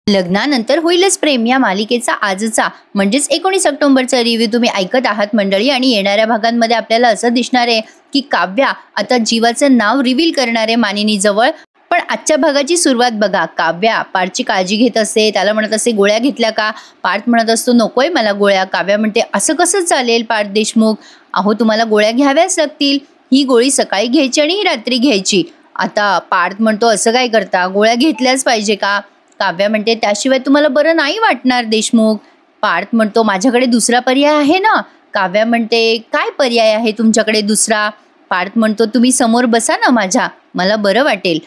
लग्नानंतर होईलच प्रेम या मालिकेचा आजचा म्हणजेच 19 ऑक्टोबरचा रिव्ह्यू तुम्ही ऐकत आहात मंडळी। आणि येणाऱ्या भागांमध्ये आपल्याला असं दिसणार आहे की काव्या आता जीवाचं नाव रिव्हील करणार आहे मानिनीजवळ। पण आजच्या भागाची सुरुवात बघा, काव्या पार्थची काळजी घेत असते, त्याला म्हणत असते गोळ्या घेतल्या का? पार्थ म्हणत असतो नकोय मला गोळ्या। काव्या म्हणते असं कसं चालेल पार्थ देशमुख, अहो तुम्हाला गोळ्या घ्याव्याच लागतील, ही गोळी सकाळी घ्यायची आणि ही रात्री घ्यायची। आता पार्थ म्हणतो असं काय करता, गोळ्या घेतल्याच पाहिजे का? काव्या म्हणते त्याशिवाय तुम्हाला बरं नाही वाटणार देशमुख। पार्थ म्हणतो माझ्याकडे दुसरा पर्याय आहे ना। काव्या म्हणते काय पर्याय आहे तुमच्याकडे दुसरा? पार्थ म्हणतो तुम्ही समोर बसा ना माझ्या, मला बरं वाटेल।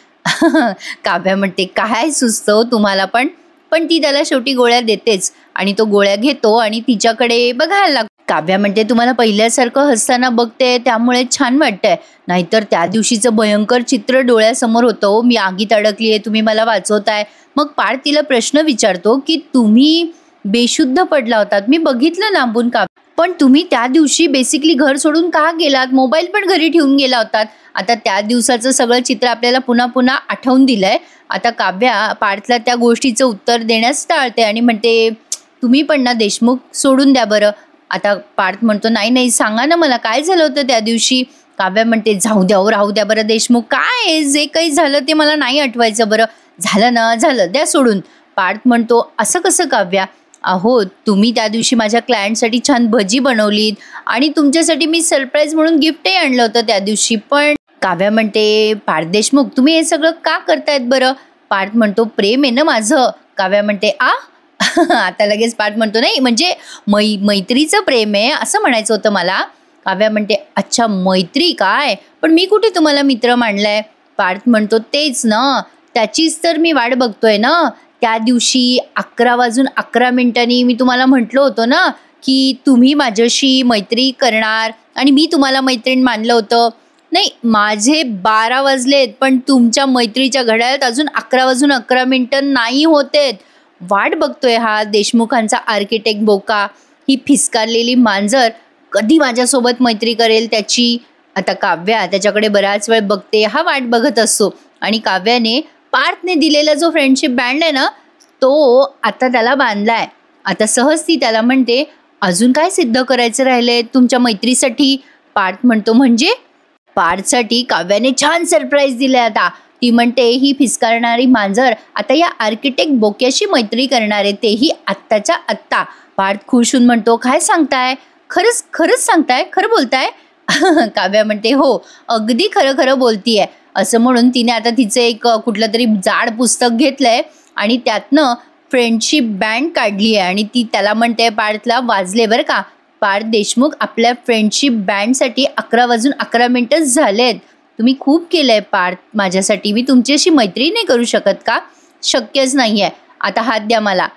काव्या म्हणते काय सुचतं तुम्हाला पण ती त्याला शेवटी गोळ्या देतेच आणि तो गोळ्या घेतो आणि तिच्याकडे बघायला लागतो। काव्या म्हणते तुम्हाला पहिल्यासारखं हसताना बघते त्यामुळे छान वाटतंय, नाहीतर त्या दिवशीचं भयंकर चित्र डोळ्यासमोर होतं, मी आगीत अडकली आहे, तुम्ही मला वाचवताय। मग पार्थ तिला प्रश्न विचारतो की तुम्ही बेशुद्ध पडला होतात, मी बघितलं लांबून का, पण तुम्ही त्या दिवशी बेसिकली घर सोडून का गेलात, मोबाईल पण घरी ठेवून गेला होतात। आता त्या दिवसाचं सगळं चित्र आपल्याला पुन्हा पुन्हा आठवून दिलंय। आता काव्या पार्थला त्या गोष्टीचं उत्तर देण्यास टाळते आणि म्हणते तुम्ही पण ना देशमुख सोडून द्या बरं। आता पार्थ म्हणतो नाही नाही सांगा ना मला काय झालं होतं त्या दिवशी। काव्या म्हणते जाऊ द्या राहू द्या बरं देशमुख, काय जे काही झालं ते मला नाही आठवायचं बरं, झालं ना झालं द्या सोडून। पार्थ म्हणतो असं कसं काव्या, अहो तुम्ही त्या दिवशी माझ्या क्लायंटसाठी छान भजी बनवलीत आणि तुमच्यासाठी मी सरप्राईज म्हणून गिफ्टही आणलं होतं त्या दिवशी। पण काव्या म्हणते पार्थ देशमुख तुम्ही हे सगळं का करतायत बरं? पार्थ म्हणतो प्रेम आहे ना माझं। काव्या म्हणते आता लगेच पार्थ म्हणतो नाही म्हणजे मैत्रीचं प्रेम आहे असं म्हणायचं होतं मला। काव्या म्हणते अच्छा मैत्री काय, पण मी कुठे तुम्हाला मित्र मानलाय? पार्थ म्हणतो तेच ना, त्याचीच तर मी वाट बघतोय ना। त्या दिवशी 11:11 मी तुम्हाला म्हटलं होतं ना की तुम्ही माझ्याशी मैत्री करणार आणि मी तुम्हाला मैत्रीण मानलं होतं। नाही माझे 12 वाजलेत पण तुमच्या मैत्रीच्या घड्याळात अजून 11:11 नाही होतेत। वाट बघतोय हा देशमुखांचा आर्किटेक्ट बोका, ही फिसकारलेली मांजर कधी माझ्यासोबत मैत्री करेल त्याची। आता काव्या त्याच्याकडे बराच वेळ बघते, हा वाट बघत असतो आणि काव्याने पार्थने दिलेला जो फ्रेंडशिप बँड आहे ना तो आता त्याला बांधलाय। आता सहज ती त्याला म्हणते अजून काय सिद्ध करायचं राहिलंय तुमच्या मैत्रीसाठी? पार्थ म्हणतो म्हणजे? पार्थसाठी काव्याने छान सरप्राईज दिले। आता ती म्हणते ही फिसकारणारी मांजर आता या आर्किटेक्ट बोक्याशी मैत्री करणार आहे, तेही आत्ताच्या आत्ता। पार्थ खुश होऊन म्हणतो काय सांगताय, खरंच सांगताय, खरं बोलताय? काव्या म्हणते हो अगदी खरं बोलतीये। असं म्हणून तिने आता तिचं एक कुठलं तरी जाड पुस्तक घेतलंय आणि त्यातनं फ्रेंडशिप बँड काढली आहे आणि ती त्याला म्हणते पार्थला वाजले बरं का पार्थ देशमुख, आपल्या फ्रेंडशिप बँडसाठी 11:11 झालेत, तुम्ही खूप केलंय पार्थ माझ्यासाठी, मी तुमच्याशी मैत्री नाही करू शकत का? शक्यच नाहीये, आता हात द्या मला।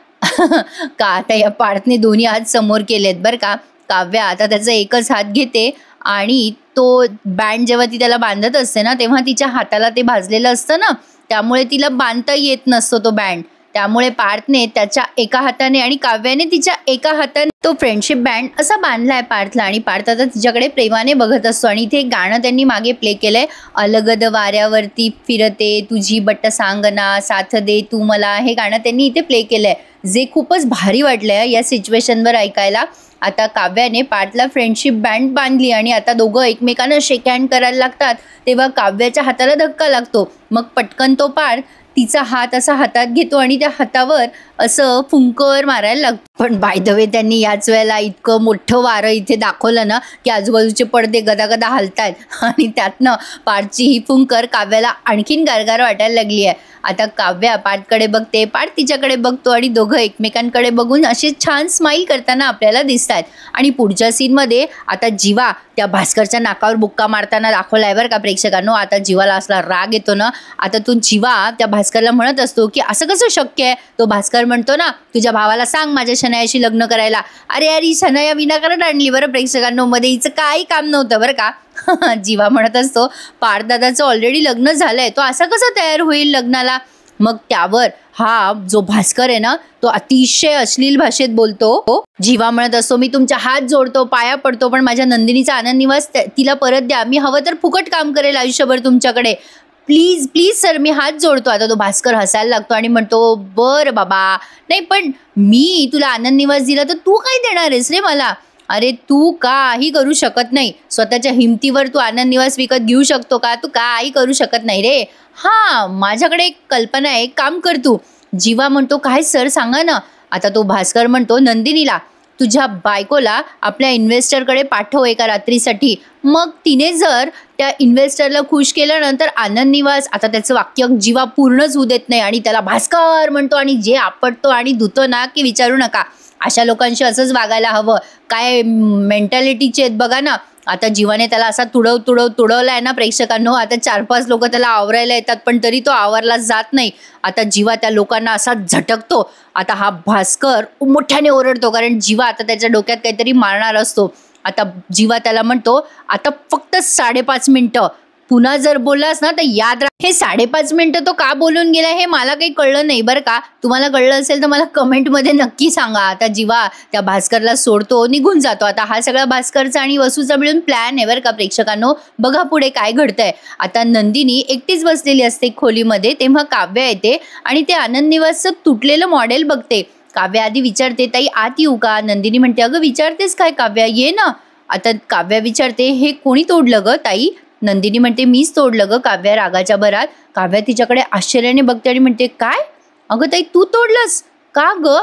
का आता या पार्थने दोन्ही हात समोर केलेत बरं का। काव्या आता त्याचा एकच हात घेते आणि तो बँड जेव्हा ती त्याला बांधत असते ना तेव्हा तिच्या हाताला ते भाजलेलं असतं ना, त्यामुळे तिला बांधता येत नसतो तो बँड, त्यामुळे पार्थने त्याच्या एका हाताने आणि काव्याने तिच्या एका हाताने तो फ्रेंडशिप बँड असा बांधलाय पार्थला। आणि पार्थ आता तिच्याकडे प्रेमाने बघत असतो आणि इथे गाणं त्यांनी मागे प्ले केलंय, अलगद वाऱ्यावरती फिरते तुझी बट्ट सांगना साथ दे तू मला, हे गाणं त्यांनी इथे प्ले केलंय जे खूपच भारी वाटलंय या सिच्युएशनवर ऐकायला। आता काव्याने पार्थला फ्रेंडशिप बँड बांधली आणि आता दोघं एकमेकांना शेक हँड करायला लागतात तेव्हा काव्याच्या हाताला धक्का लागतो। मग पटकन तो पार्थ तिचा हात असा हातात घेतो आणि त्या हातावर असं फुंकर मारायला लागतो। पण बाय द वे त्यांनी याच वेळेला इतकं मोठं वारं इथे दाखवलं ना की आजूबाजूचे पडदे गदागदा हलतायत आणि त्यातनं पार्थची ही फुंकर काव्याला आणखीन गारगार वाटायला लागली आहे। आता काव्या पार्थकडे बघते, पार्थ तिच्याकडे बघतो आणि दोघं एकमेकांकडे बघून असे छान स्माईल करताना आपल्याला दिसतात। आणि पुढच्या सीनमध्ये आता जीवा त्या भास्करच्या नाकावर बुक्का मारताना दाखवलाय बरं का प्रेक्षकांनो। आता जीवाला असला राग येतो ना, आता तो जीवा त्या भास्करला म्हणत असतो की असं कसं शक्य आहे? तो भास्कर म्हणतो ना तुझ्या भावाला सांग माझ्या शनायाशी लग्न करायला। अरे ही शनाया विनाकारण आणली बरं प्रेक्षकांनो मध्ये, हिचं काही काम नव्हतं बरं का। जीवा म्हणत असतो पार्थ दादाचं ऑलरेडी लग्न झालंय, तो असा कसा तयार होईल लग्नाला? मग त्यावर हा जो भास्कर आहे ना तो अतिशय अश्लील भाषेत बोलतो। जीवा म्हणत असतो मी तुमच्या हात जोडतो, पाया पडतो, पण माझ्या नंदिनीचा आनंद निवास तिला परत द्या, मी हवं तर फुकट काम करेल आयुष्यभर तुमच्याकडे। प्लीज प्लीज सर, मी हात जोडतो. आता तो भास्कर हसायला लागतो आणि म्हणतो, बरं बाबा, नाही पण मी तुला आनंद निवास दिला तर तू काय देणार आहेस रे मला? अरे तू काही करू शकत नाही. स्वतःच्या हिमतीवर तू आनंद निवास विकत घेऊ शकतो का? तू काही करू शकत नाही रे. हां, माझ्याकडे एक कल्पना आहे, एक काम कर तू. जीवा म्हणतो, काय सर सांगा ना. आता तो भास्कर म्हणतो, नंदिनीला तुझ्या बायकोला आपल्या इन्व्हेस्टरकडे पाठव एका रात्रीसाठी. मग तिने जर त्या इन्व्हेस्टरला खुश केल्यानंतर आनंद निवास, आता त्याचं वाक्य जीवा पूर्णच होऊ देत नाही आणि त्याला भास्कर म्हणतो आणि जे आपटतो आणि धुतो ना की विचारू नका. अशा लोकांशी असंच वागायला हवं. काय मेंटॅलिटीचे आहेत बघा ना. आता जीवाने त्याला असा तुडवलाय ना प्रेक्षकांनो. आता 4-5 लोक त्याला आवरायला येतात पण तरी तो आवरला जात नाही. आता जीवा त्या लोकांना असा झटकतो. आता हा भास्कर मोठ्याने ओरडतो कारण जीवा आता त्याच्या डोक्यात काहीतरी मारणार असतो. आता जीवा त्याला म्हणतो, आता फक्त 5.5 मिनिटं. पुन्हा जर बोललास ना तर याद राख, हे 5.5 मिनिटं तो का बोलून गेला हे मला काही कळलं नाही बरं का. तुम्हाला कळलं असेल तर मला कमेंटमध्ये नक्की सांगा. आता जीवा त्या भास्करला सोडतो, निघून जातो. आता हा सगळा भास्करचा आणि वसूचा मिळून प्लॅन आहे बरं का प्रेक्षकांनो. बघा पुढे काय घडतंय. आता नंदिनी एकटीच बसलेली असते खोलीमध्ये. तेव्हा काव्या येते आणि ते आनंद निवासचं तुटलेलं मॉडेल बघते. काव्या आधी विचारते, ताई आत येऊ का? नंदिनी म्हणते, अगं विचारतेस काय काव्या, ये ना. आता काव्या विचारते, हे कोणी तोडलं ग ताई? नंदिनी म्हणते, मीच तोडलं ग. काव्या रागाच्या भरात. काव्या तिच्याकडे आश्चर्याने बघते आणि म्हणते, काय? अगं ताई तू तोडलंस का ग?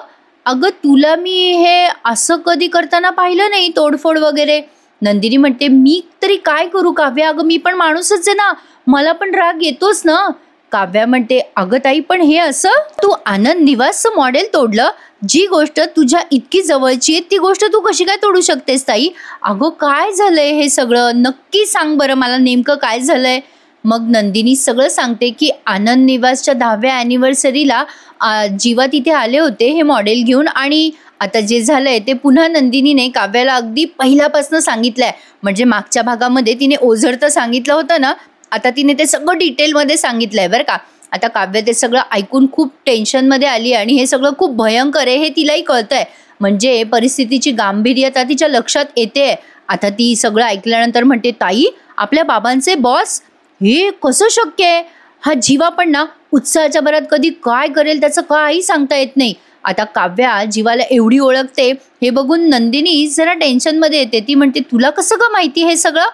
अगं तुला मी हे असं कधी करताना पाहिलं नाही, तोडफोड वगैरे. नंदिनी म्हणते, मी तरी काय करू काव्या? अगं मी पण माणूसच आहे ना, मला पण राग येतोच ना. काव्या म्हणते, अगं ताई पण हे असं तू आनंद निवासचं मॉडेल तोडलं? जी गोष्ट तुझ्या इतकी जवळची आहे ती गोष्ट तू कशी काय तोडू शकतेस ताई? अगं काय झालंय हे सगळं, नक्की सांग बरं मला, नेमकं काय झालंय? मग नंदिनी सगळं सांगते की आनंद निवासच्या 10व्या ॲनिव्हर्सरीला जीवा तिथे आले होते हे मॉडेल घेऊन. आणि आता जे झालंय ते पुन्हा नंदिनीने काव्याला अगदी पहिल्यापासून सांगितलंय. म्हणजे मागच्या भागामध्ये तिने ओझरतं सांगितलं होतं ना, आता तिने ते सगळं डिटेलमध्ये सांगितलंय बरं का. आता काव्य ते सगळं ऐकून खूप टेन्शनमध्ये आली आणि हे सगळं खूप भयंकर आहे हे तिलाही कळतंय. म्हणजे परिस्थितीची गांभीर्यता तिच्या लक्षात येते. आता ती सगळं ऐकल्यानंतर म्हणते, ताई आपल्या बाबांचे बॉस, हे कसं शक्य आहे? हा जीवा पण ना उत्साहाच्या भरात कधी काय करेल त्याचं काही सांगता येत नाही. आता काव्या जीवाला एवढी ओळखते हे बघून नंदिनी जरा टेन्शनमध्ये येते. ती म्हणते, तुला कसं ग माहिती हे सगळं?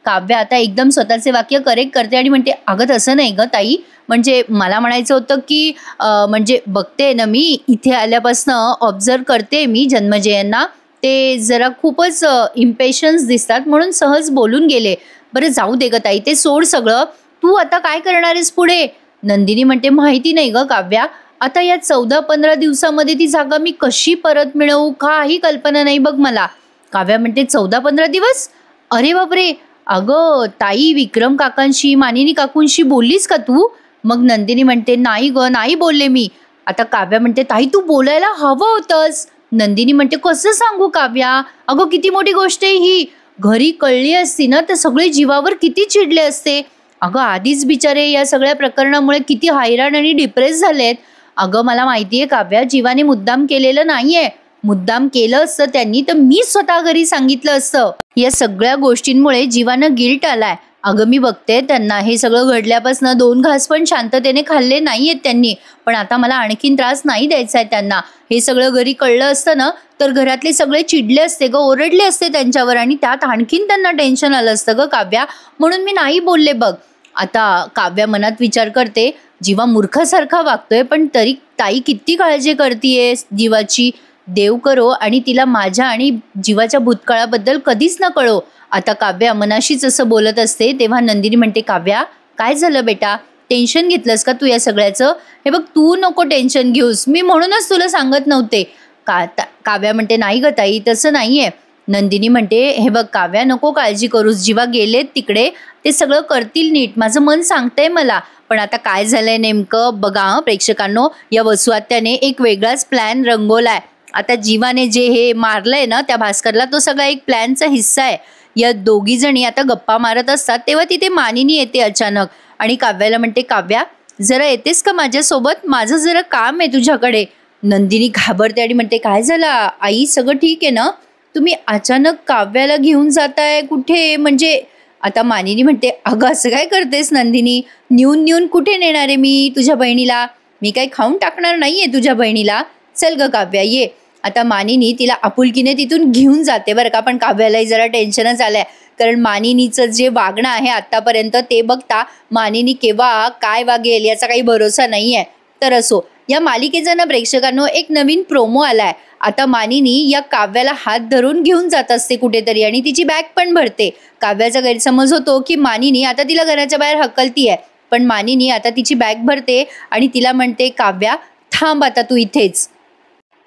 काव्या आता एकदम स्वतःचे वाक्य करेक्ट करते आणि म्हणते, अगं तसं नाही ग ताई, म्हणजे मला म्हणायचं होतं की म्हणजे बघते ना मी इथे आल्यापासनं ऑब्झर्व करते मी जन्मजयांना, ते जरा खूपच इम्पेशन्स दिसतात म्हणून सहज बोलून गेले. बरं जाऊ दे ग ताई, ते सोड सगळं. तू आता काय करणार आहेस पुढे? नंदिनी म्हणते, माहिती नाही ग काव्या. आता या 14-15 दिवसामध्ये ती जागा मी कशी परत मिळवू काही कल्पना नाही बघ मला. काव्या म्हणते, 14-15 दिवस? अरे बापरे. अगं ताई विक्रम काकांशी मानिनी काकूंशी बोललीस का तू? मग नंदिनी म्हणते, नाही ग नाही बोलले मी. आता काव्या म्हणते, ताई तू बोलायला हवं होतंस. नंदिनी म्हणते, कसं सांगू काव्या? अगं किती मोठी गोष्ट आहे ही. घरी कळली असती ना तर सगळे जीवावर किती चिडले असते. अगं आधीच बिचारे या सगळ्या प्रकरणामुळे किती हैराण आणि डिप्रेस झालेत. अगं मला माहिती आहे काव्या, जीवाने मुद्दाम केलेलं नाहीये. मुद्दाम केलं असतं त्यांनी तर मी स्वतः घरी सांगितलं असतं. या सगळ्या गोष्टींमुळे जीवानं गिल्ट आलाय. अगं मी बघते त्यांना, हे सगळं घडल्यापासून 2 घास पण शांततेने खाल्ले नाहीयेत त्यांनी. पण आता मला आणखीन त्रास नाही द्यायचा आहे त्यांना. हे सगळं घरी कळलं असतं ना तर घरातले सगळे चिडले असते ग, ओरडले असते त्यांच्यावर आणि त्यात आणखीन त्यांना टेन्शन आलं असतं ग काव्या. म्हणून मी नाही बोलले बघ. आता काव्या मनात विचार करते, जीवा मूर्खासारखा वागतोय पण तरी ताई किती काळजी करतीये जीवाची. देव करो आणि तिला माझ्या आणि जीवाच्या भूतकाळाबद्दल कधीच न कळो. आता काव्या मनाशीच असं बोलत असते तेव्हा नंदिनी म्हणते, काव्या काय झालं बेटा, टेन्शन घेतलंस का तू या सगळ्याचं? हे बघ तू नको टेन्शन घेऊस, मी म्हणूनच तुला सांगत नव्हते. काव्या म्हणते, नाही ग ताई तसं नाहीये. नंदिनी म्हणते, हे बघ काव्या नको काळजी करूस, जीवा गेलेत तिकडे ते सगळं करतील नीट, माझं मन सांगतंय मला. पण आता काय झालंय नेमकं बघा प्रेक्षकांनो, या वसुआत्याने एक वेगळाच प्लॅन रंगवलाय. आता जीवाने जे हे मारलंय ना त्या भास्करला, तो सगळा एक प्लॅनचा हिस्सा आहे. या दोघी जणी आता गप्पा मारत असतात तेव्हा तिथे मानिनी येते अचानक आणि काव्याला म्हणते, काव्या जरा येतेस का माझ्यासोबत, माझं जरा काम आहे तुझ्याकडे. नंदिनी घाबरते आणि म्हणते, काय झालं आई, सगळं ठीक आहे ना? तुम्ही अचानक काव्याला घेऊन जाताय कुठे? म्हणजे आता मानिनी म्हणते, अगं असं काय करतेस नंदिनी, नेऊन नेऊन कुठे नेणार आहे मी तुझ्या बहिणीला, मी काही खाऊन टाकणार नाहीये तुझ्या बहिणीला, चल ग काव्या ये. आता मानिनी तिला आपुलकीने तिथून घेऊन जाते बरं का. पण काव्यालाही जरा टेन्शनच आलंय, कारण मानिनीचं जे वागणं आहे आतापर्यंत ते बघता मानिनी केव्हा काय वागेल याचा काही भरोसा नाहीये. तर असो, या मालिकेचा ना प्रेक्षकांनो एक नवीन प्रोमो आलाय. आता मानिनी या काव्याला हात धरून घेऊन जात असते कुठेतरी आणि तिची बॅग पण भरते. काव्याचा गैरसमज होतो की मानिनी आता तिला घराच्या बाहेर हकलतीये, पण मानिनी आता तिची बॅग भरते आणि तिला म्हणते, काव्या थांब आता तू इथेच.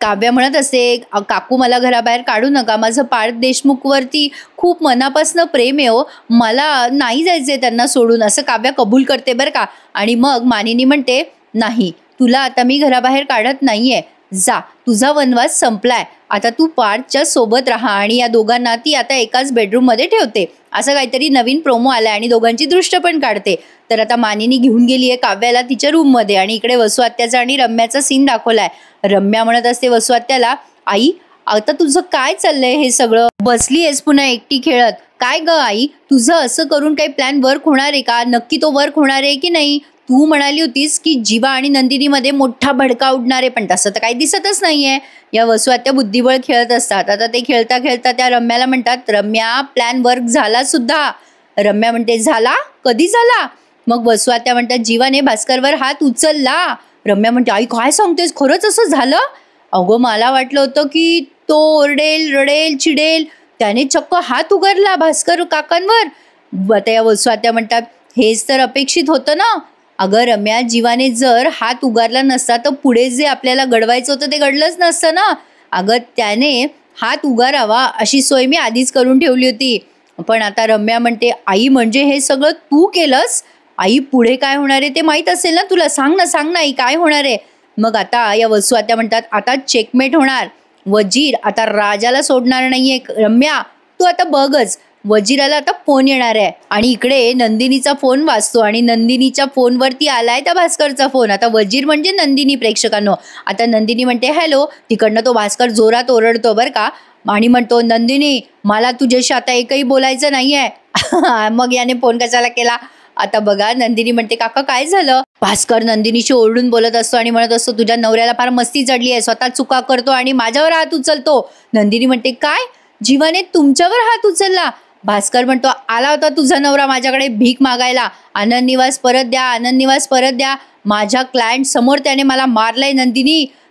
काव्या म्हणत असते, काकू मला घराबाहेर काढू नका, माझं पार्थ देशमुखवरती खूप मनापासनं प्रेम आहे हो, मला नाही जायचंय त्यांना सोडून, असं काव्या कबूल करते बरं का. आणि मग मानिनी म्हणते, नाही तुला आता मी घराबाहेर काढत नाहीये, जा तुझा वनवास संपलाय, आता तू पार्थच्या सोबत राहा. आणि या दोघांना ती आता एकाच बेडरूममध्ये ठेवते. असं काहीतरी नवीन प्रोमो आलाय आणि दोघांची दृष्ट पण काढते. तर आता मानिनी घेऊन गेली आहे काव्याला तिच्या रूममध्ये आणि इकडे वसू आत्याचा आणि रम्याचा सीन दाखवलाय. रम्या म्हणत असते वसू आत्याला, आई आता तुझं काय चाललंय हे सगळं, बसली आहेस पुन्हा एकटी खेळत, काय ग आई तुझं असं करून काही प्लॅन वर्क होणार आहे का, नक्की तो वर्क होणार आहे की नाही, तू म्हणाली होतीस की जीवा आणि नंदिनीमध्ये मोठा भडका उडणार आहे, पण तसं तर काही दिसतच नाहीये. या वसू आत्या बुद्धिबळ खेळत असतात. आता ते खेळता खेळता त्या रम्याला म्हणतात, रम्या प्लॅन वर्क झाला सुद्धा. रम्या म्हणते, झाला, कधी झाला. मग वसू आत्या म्हणतात, जीवाने भास्करवर हात उचलला. रम्या म्हणते, आई काय सांगतेस, खरंच असं झालं, अगं मला वाटलं होतं की तो ओरडेल रडेल चिडेल, त्याने चक्क हात उगारला भास्कर काकांवर. आता या वसू आत्या म्हणतात, हेच तर अपेक्षित होतं ना. अगं रम्या, जीवाने जर हात उगारला नसता तर पुढे जे आपल्याला घडवायचं होतं ते घडलंच नसतं ना. अगं त्याने हात उगारावा अशी सोय मी आधीच करून ठेवली होती. पण आता रम्या म्हणते, आई म्हणजे हे सगळं तू केलंस, आई पुढे काय होणार आहे ते माहीत असेल ना तुला, सांग ना आई काय होणार आहे. मग आता या वसू आत्या म्हणतात, आता चेकमेट होणार, वजीर आता राजाला सोडणार नाहीये. रम्या तू आता बघच, वजीराला आता फोन येणार आहे. आणि इकडे नंदिनीचा फोन वाजतो आणि नंदिनीच्या फोनवरती आलाय त्या भास्करचा फोन. आता वजीर म्हणजे नंदिनी प्रेक्षकांनो. आता नंदिनी म्हणते हॅलो, तिकडनं तो भास्कर जोरात ओरडतो बरं का आणि म्हणतो, नंदिनी मला तुझ्याशी आता एकही बोलायचं नाहीये. मग याने फोन कशाला केला. आता बघा नंदिनी म्हणते, काका काय झालं. भास्कर नंदिनीशी ओरडून बोलत असतो आणि म्हणत असतो, तुझ्या नवऱ्याला फार मस्ती चढली आहे, स्वतः चुका करतो आणि माझ्यावर हात उचलतो. नंदिनी म्हणते, काय जीवाने तुमच्यावर हात उचलला. भास्कर म्हणतो, आला होता तुझा नवरा माझ्याकडे भीक मागायला, आनंद निवास परत द्या, आनंद निवास परत द्या, माझ्या क्लायंट समोर त्याने मला मारलंय.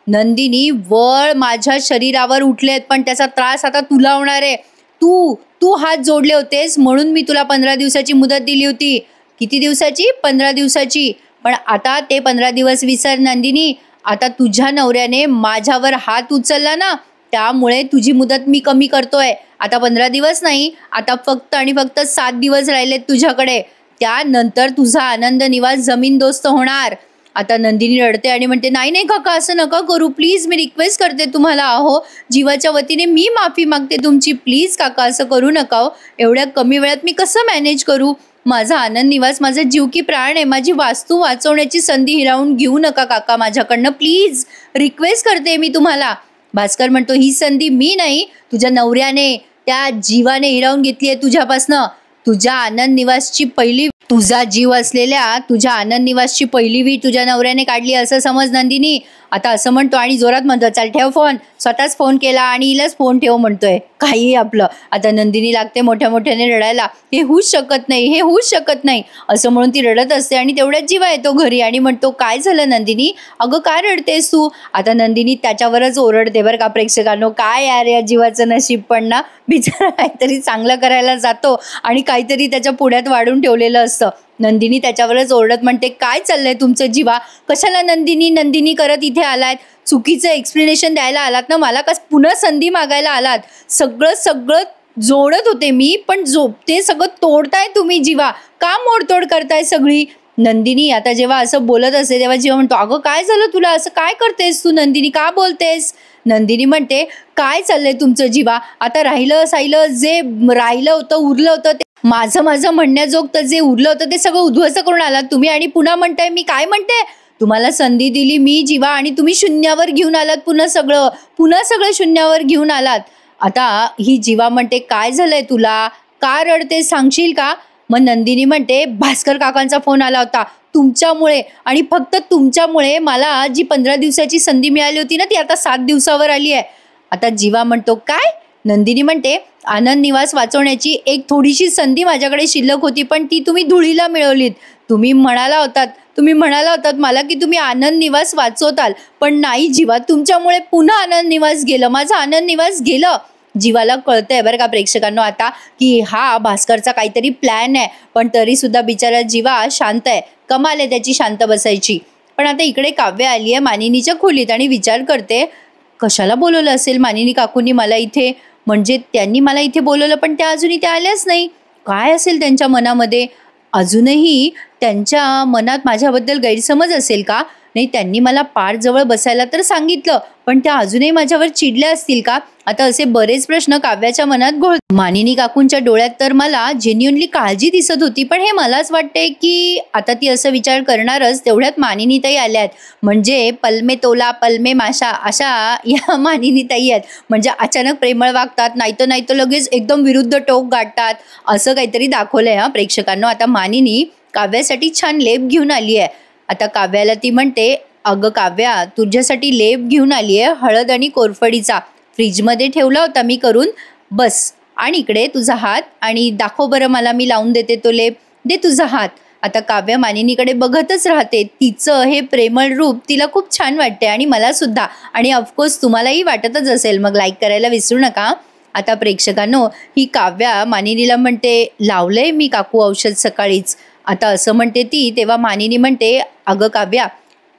नंदिनी वळ माझ्या शरीरावर उठलेत, पण त्याचा त्रास आता तुला होणार आहे. तू हात जोडले होतेस म्हणून मी तुला 15 दिवसाची मुदत दिली होती. किती दिवसाची? 15 दिवसाची. पण आता ते 15 दिवस विसर नंदिनी, आता तुझ्या नवऱ्याने माझ्यावर हात उचलला ना, त्यामुळे तुझी मुदत मी कमी करतोय. आता 15 दिवस नाही, आता फक्त आणि फक्त 7 दिवस राहिलेत तुझ्याकडे, त्यानंतर तुझा आनंद निवास जमीनदोस्त होणार. आता नंदिनी रडते आणि म्हणते, नाही काका असं नका करू प्लीज, मी रिक्वेस्ट करते तुम्हाला, अहो जीवाच्या वतीने मी माफी मागते तुमची, प्लीज काका असं करू नका हो, एवढ्या कमी वेळात मी कसं मॅनेज करू, माझा आनंद निवास माझा जीव की प्राण आहे, माझी वास्तू वाचवण्याची संधी हिरावून घेऊ नका काका माझ्याकडनं, प्लीज रिक्वेस्ट करते मी तुम्हाला. भास्कर म्हणतो, ही संधी मी नाही तुझ्या नवऱ्याने त्या जीवाने हिरावून घेतली आहे तुझ्यापासनं. तुझ्या आनंद निवासची पहिली, तुझा जीव असलेल्या तुझ्या आनंद निवासची पहिली वीट तुझ्या नवऱ्याने काढली असं समज नंदिनी. आता असं म्हणतो आणि जोरात म्हणतो, चल ठेव फोन, स्वतःच फोन केला आणि हिलाच फोन ठेव म्हणतोय, काही आपलं. आता नंदिनी लागते मोठ्याने रडायला, हे होऊच शकत नाही असं म्हणून ती रडत असते. आणि तेवढ्याच जीवा येतो घरी आणि म्हणतो, काय झालं नंदिनी, अगं काय रडतेस तू. आता नंदिनी त्याच्यावरच ओरडते बरं का प्रेक्षकांनो, काय यार या जीवाचं नशीब, पण ना बिचारा काहीतरी चांगलं करायला जातो आणि काहीतरी त्याच्या पुढ्यात वाढून ठेवलेलं असतं. नंदिनी त्याच्यावरच ओरडत म्हणते, काय चाललंय तुमचं जीवा, कशाला नंदिनी करत इथे आलात, चुकीचं एक्सप्लेनेशन द्यायला आलात ना मला, का पुन्हा संधी मागायला आलात, सगळं जोडत होते मी, पण ते सगळं तोडताय तुम्ही जीवा, का मोडतोड करताय सगळी. नंदिनी आता जेव्हा असं बोलत असते तेव्हा जीवा म्हणतो, अगं काय झालं तुला, असं काय करतेस तू नंदिनी, का बोलतेस. नंदिनी म्हणते, काय चाललंय तुमचं जीवा, आता राहिलं जे राहिलं होतं उरलं होतं ते माझं म्हणण्याजोगतं जे उरलं होतं ते सगळं उद्ध्वस्त करून आलात तुम्ही, आणि पुन्हा म्हणताय मी काय म्हणते, तुम्हाला संधी दिली मी जीवा आणि तुम्ही शून्यावर घेऊन आलात, पुन्हा सगळं शून्यावर घेऊन आलात. आता ही जीवा म्हणते, काय झालंय तुला, का रडते सांगशील का. मग नंदिनी म्हणते, भास्कर काकांचा फोन आला होता तुमच्यामुळे, आणि फक्त तुमच्यामुळे मला जी 15 दिवसाची संधी मिळाली होती ना, ती आता 7 दिवसावर आली आहे. आता जीवा म्हणतो, काय? नंदिनी म्हणते, आनंद निवास वाचवण्याची एक थोडीशी संधी माझ्याकडे शिल्लक होती, पण ती तुम्ही धुळीला मिळवलीत. तुम्ही म्हणाला होतात मला की तुम्ही आनंद निवास वाचवताल, पण नाही जीवा, तुमच्यामुळे पुन्हा आनंद निवास गेलं, माझं आनंद निवास गेलं. जीवाला कळतंय बरं का प्रेक्षकांनो आता की हा भास्करचा काहीतरी प्लॅन आहे, पण तरी सुद्धा बिचारा जीवा शांत आहे. कमाल आहे त्याची शांत बसायची. पण आता इकडे काव्य आली आहे मानिनीच्या खोलीत आणि विचार करते, कशाला बोलवलं असेल मानिनी काकूंनी मला इथे? म्हणजे त्यांनी मला इथे बोलवलं, पण त्या अजूनही त्या आल्याच नाही. काय असेल त्यांच्या मनामध्ये? अजूनही त्यांच्या मनात माझ्याबद्दल गैरसमज असेल का? नाही, त्यांनी मला पार जवळ बसायला तर सांगितलं, पण त्या अजूनही माझ्यावर चिडल्या असतील का? आता असे बरेच प्रश्न काव्याच्या मनात घोळ. मानिनी काकूंच्या डोळ्यात तर मला जेन्युअनली काळजी दिसत होती, पण हे मलाच वाटते की आता ती असं विचार करणारच. तेवढ्यात मानिनीताई आल्यात, म्हणजे पलमे तोला पलमे माशा अशा या मानिनीताई आहेत. म्हणजे अचानक प्रेमळ वागतात, नाहीतर लगेच एकदम विरुद्ध टोक गाठतात, असं काहीतरी दाखवलंय हा प्रेक्षकांनो. आता मानिनी काव्यासाठी छान लेप घेऊन आली आहे. आता काव्याला ती म्हणते, अगं काव्या, तुझ्यासाठी लेप घेऊन आली आहे, हळद आणि कोरफडीचा. फ्रीजमध्ये ठेवला होता मी करून, बस. आणि इकडे तुझा हात आणि दाखव बरं मला, मी लावून देते तो लेप, दे तुझा हात. आता काव्या मानिनीकडे बघतच राहते. तिचं हे प्रेमळ रूप तिला खूप छान वाटते, आणि मला सुद्धा, आणि ऑफकोर्स तुम्हालाही वाटतच असेल. मग लाईक करायला विसरू नका. आता प्रेक्षकांनो, ही काव्या मानिनीला म्हणते, लावलंय मी काकू औषध सकाळीच. आता असं म्हणते ती, तेव्हा मानिनी म्हणते, अगं काव्या,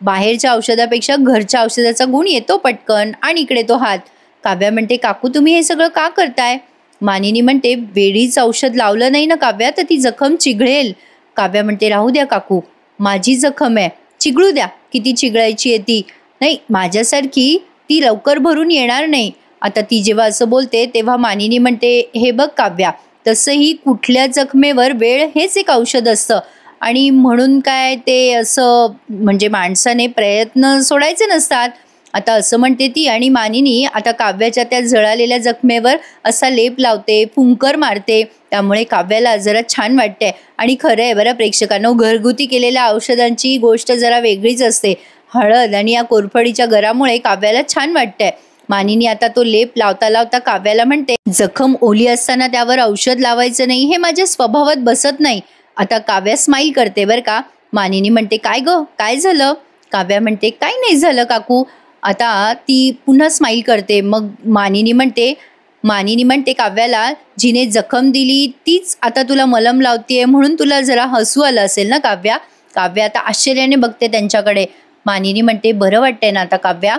बाहेरच्या औषधापेक्षा घरच्या औषधाचा गुण येतो पटकन. आणि इकडे तो हात. काव्या म्हणते, काकू तुम्ही हे सगळं का करताय? मानिनी म्हणते, वेळीच औषध लावलं नाही ना काव्या, तर ती जखम चिघळेल. काव्या म्हणते, राहू द्या काकू, माझी जखम आहे, चिघळू द्या. किती चिघळायची आहे ती? नाही, माझ्यासारखी ती लवकर भरून येणार नाही. आता ती जेव्हा असं बोलते तेव्हा मानिनी म्हणते, हे बघ काव्या, तसंही कुठल्या जखमेवर वेळ हेच एक औषध असतं, आणि म्हणून काय ते असं म्हणजे माणसाने प्रयत्न सोडायचे नसतात. आता असं म्हणते ती, आणि मानिनी आता काव्याच्या त्या जळालेल्या जखमेवर असा लेप लावते, फुंकर मारते. त्यामुळे काव्याला जरा छान वाटते. आणि खरं आहे बरं प्रेक्षकांनो, घरगुती केलेल्या औषधांची गोष्ट जरा वेगळीच असते. हळद आणि या कोरफडीच्या गरामुळे काव्याला छान वाटतंय. मानिनी आता तो लेप लावता लावता काव्याला म्हणते, जखम ओली असताना त्यावर औषध लावायचं नाही, हे माझ्या स्वभावात बसत नाही. आता काव्या स्माईल करते बरं का. मानिनी म्हणते, काय गं, काय झालं? काव्या म्हणते, काय नाही झालं काकू. आता ती पुन्हा स्माईल करते. मग मानिनी म्हणते काव्याला, जिने जखम दिली तीच आता तुला मलम लावतीये, म्हणून तुला जरा हसू आलं असेल ना काव्या. काव्या आता आश्चर्याने बघते त्यांच्याकडे. मानिनी म्हणते, बरं वाटतंय ना आता काव्या?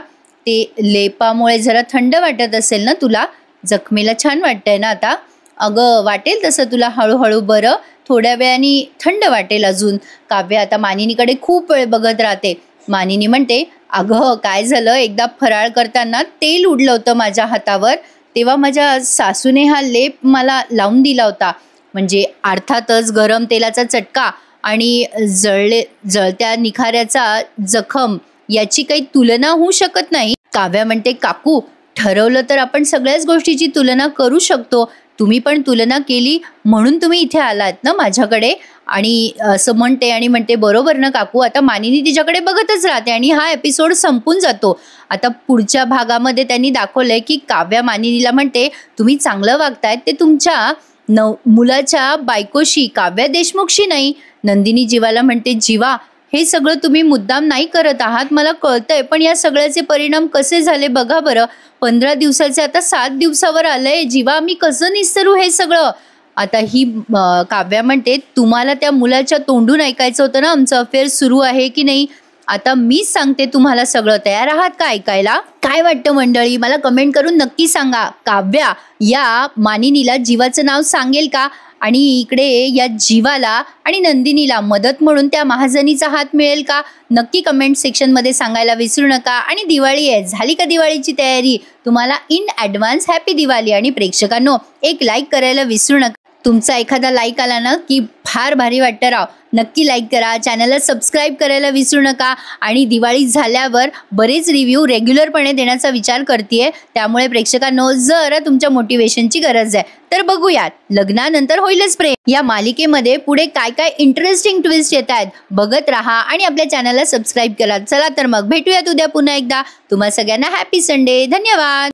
ते लेपामुळे जरा थंड वाटत असेल ना तुला? जखमेला छान वाटतंय ना आता? अगं वाटेल तसं तुला हळूहळू, बरं थोड्या वेळाने थंड वाटेल अजून. काव्या आता मानिनीकडे खूप वेळ बघत राहते. मानिनी म्हणते, अगं काय झालं, एकदा फराळ करताना तेल उडलं होतं माझ्या हातावर, तेव्हा माझ्या सासूने हा लेप मला लावून दिला होता. म्हणजे अर्थातच गरम तेलाचा चटका आणि जळत्या निखाऱ्याचा जखम याची काही तुलना होऊ शकत नाही. काव्या म्हणते, काकू ठरवलं तर आपण सगळ्याच गोष्टीची तुलना करू शकतो. तुम्ही पण तुलना केली म्हणून तुम्ही इथे आलात ना माझ्याकडे. आणि असं म्हणते आणि म्हणते, बरोबर ना काकू. आता मानिनी तिच्याकडे बघतच राहते आणि हा एपिसोड संपून जातो. आता पुढच्या भागामध्ये त्यांनी दाखवलंय की काव्या मानिनीला म्हणते, तुम्ही चांगलं वागतायत ते तुमच्या मुलाच्या बायकोशी, काव्या देशमुखशी नाही. नंदिनी जीवाला म्हणते, जीवा हे सगळं तुम्ही मुद्दाम नाही करत आहात, मला कळतंय, पण या सगळ्याचे परिणाम कसे झाले बघा बरं. 15 दिवसाचे आता 7 दिवसावर आलंय. जीवा मी कसं निस्तरू हे सगळं? आता ही काव्या म्हणते, तुम्हाला त्या मुलाच्या तोंडून ऐकायचं होतं ना आमचं अफेअर सुरू आहे की नाही. आता मीच सांगते तुम्हाला सगळं. तयार आहात का ऐकायला? काय वाटतं मंडळी, मला कमेंट करून नक्की सांगा. काव्या या मानिनीला जीवाचं नाव सांगेल का? आणि इकडे या जीवाला आणि नंदिनीला मदत म्हणून त्या महाजनीचा हात मिळेल का? नक्की कमेंट सेक्शनमध्ये सांगायला विसरू नका. आणि दिवाळी आहे, झाली का दिवाळीची तयारी? तुम्हाला इन ॲडव्हान्स हॅपी दिवाळी. आणि प्रेक्षकांनो, एक लाईक करायला विसरू नका. तुमचा एखादा लाईक आला ना की फार भारी वाटतं राव. नक्की लाईक करा, चॅनलला सबस्क्राईब करायला विसरू नका आणि दिवाळी झाल्यावर बरेच रिव्ह्यू रेग्युलरपणे देण्याचा विचार करतेय, त्यामुळे प्रेक्षकांनो जरा तुमच्या मोटिवेशनची गरज आहे. तर बघूयात लग्नानंतर होईलच प्रेम या मालिकेमध्ये पुढे काय काय इंटरेस्टिंग ट्विस्ट येत आहेत. बघत राहा आणि आपल्या चॅनलला सबस्क्राईब करा. चला तर मग भेटूयात उद्या पुन्हा एकदा. तुम्हा सगळ्यांना हॅपी संडे. धन्यवाद.